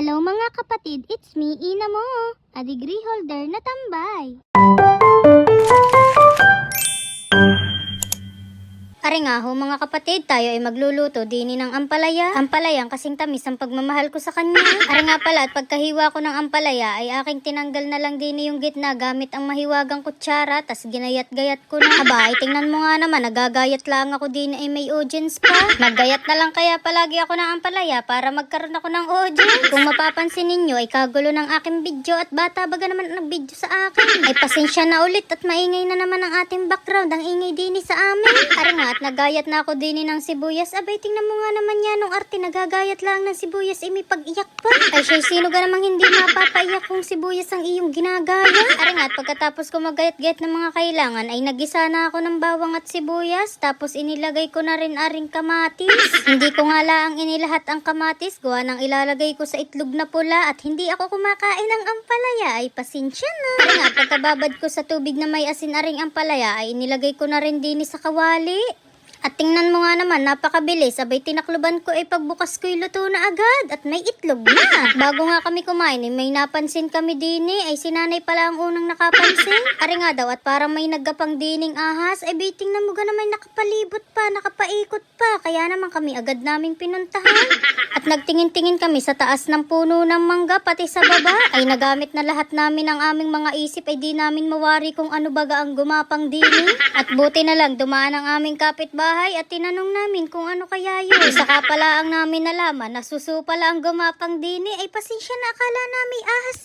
Hello mga kapatid, it's me, Ina mo, a degree holder na tambay. Are nga ho mga kapatid, tayo ay magluluto dini ng ampalaya. Ampalayang kasing tamis ang pagmamahal ko sa kanya. Are nga pala at pagkahiwa ko ng ampalaya ay aking tinanggal na lang dini yung gitna gamit ang mahiwagang kutsara, tas ginayat-gayat ko na. Aba, ay tingnan mo nga naman, nagagayat lang ako dini ay may audience pa. Maggayat na lang kaya palagi ako ng ampalaya para magkaroon ako ng audience. Kung mapapansin ninyo ay kagulo ng aking video at bata baga naman ang nag-video sa akin. Ay pasensya na ulit at maingay na naman ang ating background, ang ingay dini sa amin. Are nga at nagayat na ako dini ng sibuyas. Abay, tingnan mo nga naman yan nung arte, nagagayat lang ng sibuyas ay may pag-iyak pa. Ay siya, sino ka namang hindi mapapaiyak kung sibuyas ang iyong ginagaya? Are nga at pagkatapos ko magayat-gayat ng mga kailangan ay nagisa na ako ng bawang at sibuyas, tapos inilagay ko na rin aring kamatis. Hindi ko nga laang inilahat ang kamatis, gawa nang ilalagay ko sa itlog na pula at hindi ako kumakain ng ampalaya, ay pasensya na. Are nga at pagkababad ko sa tubig na may asin aring ampalaya ay inilagay ko na rin dini sa kawali. At tingnan mo nga naman, napakabilis. Abay, tinakluban ko ay pagbukas ko'y luto na agad at may itlog na. Bago nga kami kumain, may napansin kami dini. Ay sinanay pala ang unang nakapansin. Ari nga daw at parang may naggapang dining ahas. Ay bay, tingnan mo ga naman, nakapalibot pa, nakapaikot pa. Kaya naman kami agad naming pinuntahan. At nagtingin-tingin kami sa taas ng puno ng mangga, pati sa baba. Ay nagamit na lahat namin ang aming mga isip. Ay di namin mawari kung ano baga ang gumapang dini. At buti na lang dumaan ang aming kapitbahay at tinanong namin kung ano kaya yun. Saka pala ang namin nalaman na suso pala ang gumapang dini. Ay pasensya na, akala namin ahas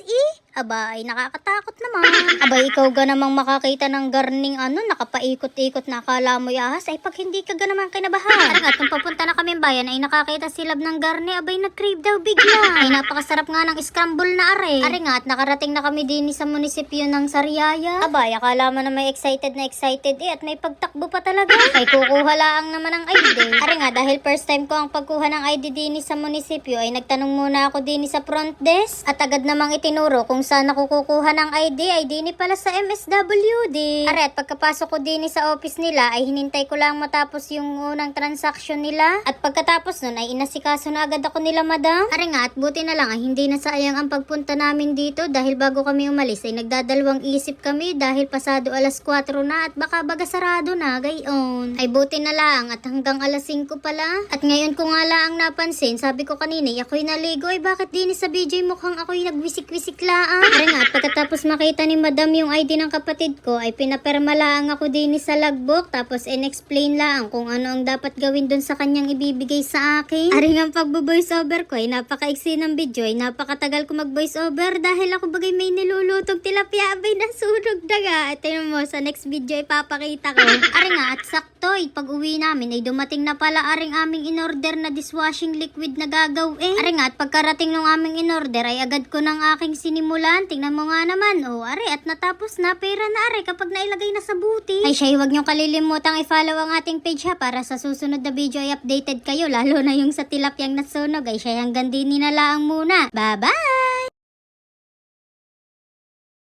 Aba, ay nakakatakot naman. Aba, ikaw ga namang makakita ng garning nakapaikot-ikot na akala mo ahas. Ay pag hindi ka ga naman kinabahan. At nung papunta na kami bayan ay nakakita silab ng garni. Abay, nag-crave daw bigla. Ay napakasarap nga ng scramble na are. Are nga at nakarating na kami din sa munisipyo ng Sariaya. Aba, akala mo na may excited at may pagtakbo pa talaga. Ay kukuha lang naman ang ID. Are nga, dahil first time ko ang pagkuha ng ID din sa munisipyo ay nagtanong muna ako din sa front desk at agad namang itinuro kung saan ako kukuha ng ID ay din pala sa MSWD. Are at pagkapasok ko din sa office nila ay hinintay ko lang matapos yung unang transaction nila at pagkatapos nun ay inasikaso na agad ako nila madam. Are nga at buti na lang ay hindi na sayang ang pagpunta namin dito dahil bago kami umalis ay nagdadalawang isip kami dahil pasado alas 4 na at baka baga sarado na gayon. Ay buti na lang at hanggang alas 5 pala. At ngayon ko nga lang napansin, sabi ko kanina ako'y naligo ay bakit din sa BJ mukhang ako'y nagwisik-wisik laang. Are nga at pagkatapos makita ni madam yung ID ng kapatid ko ay pinaperma lang ako din sa logbook tapos in-explain lang kung ano ang dapat gawin dun sa kanyang ibibigay sa akin. Are nga pagbo-voice over ko ay napakaiksi ng video ay napakatagal ko mag-voice over dahil ako bagay may nilulutog tilapia abay nasunog daga. At yun mo sa next video ay papakita ko. Are nga at sakto ay pag uwi namin ay dumating na pala aring aming in-order na dishwashing liquid na gagawin. Are nga at pagkarating ng aming in-order ay agad ko ng aking sinimulan. Tingnan mo nga naman. Are at natapos na, pera na are kapag nailagay na sa buti. Ay siya, huwag niyong kalilimutang i-follow ang ating page para sa susunod na video ay updated kayo lalo na yung sa tilapyang nasunog. Ay siya, hanggang din na lang muna. Bye-bye!